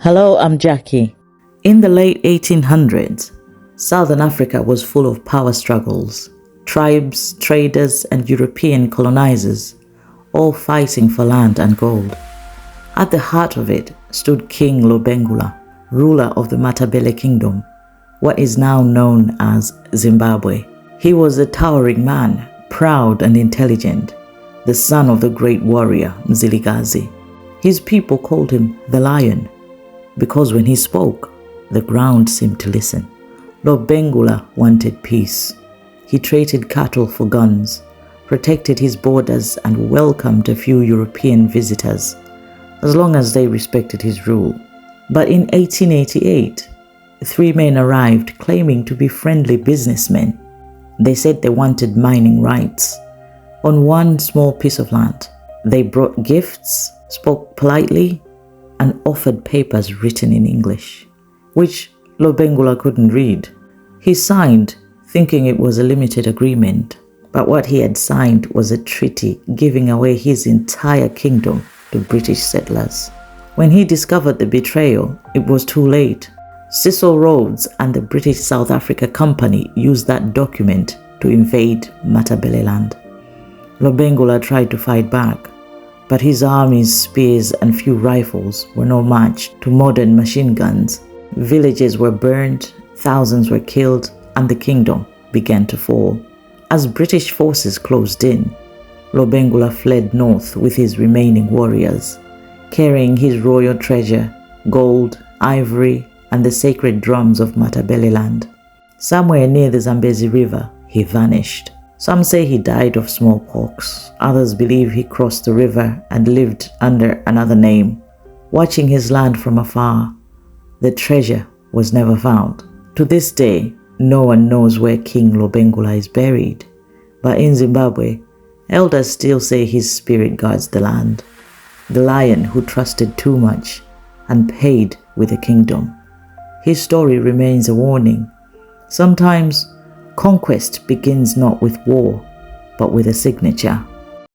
Hello, I'm Jackie. In the late 1800s, Southern Africa was full of power struggles, tribes, traders, and European colonizers, all fighting for land and gold. At the heart of it stood King Lobengula, ruler of the Matabele kingdom, what is now known as Zimbabwe. He was a towering man, proud and intelligent, the son of the great warrior Mzilikazi. His people called him the Lion, because when he spoke, the ground seemed to listen. Lobengula wanted peace. He traded cattle for guns, protected his borders, and welcomed a few European visitors, as long as they respected his rule. But in 1888, three men arrived claiming to be friendly businessmen. They said they wanted mining rights on one small piece of land. They brought gifts, spoke politely, and offered papers written in English, which Lobengula couldn't read. He signed, thinking it was a limited agreement, but what he had signed was a treaty giving away his entire kingdom to British settlers. When he discovered the betrayal, it was too late. Cecil Rhodes and the British South Africa Company used that document to invade Matabele land. Lobengula tried to fight back, but his army's spears and few rifles were no match to modern machine guns. Villages were burned, thousands were killed, and the kingdom began to fall. As British forces closed in, Lobengula fled north with his remaining warriors, carrying his royal treasure, gold, ivory, and the sacred drums of Matabele land. Somewhere near the Zambezi River, he vanished. Some say he died of smallpox. Others believe he crossed the river and lived under another name. Watching his land from afar, the treasure was never found. To this day, no one knows where King Lobengula is buried. But in Zimbabwe, elders still say his spirit guards the land. The lion who trusted too much and paid with a kingdom. His story remains a warning. Sometimes, conquest begins not with war, but with a signature.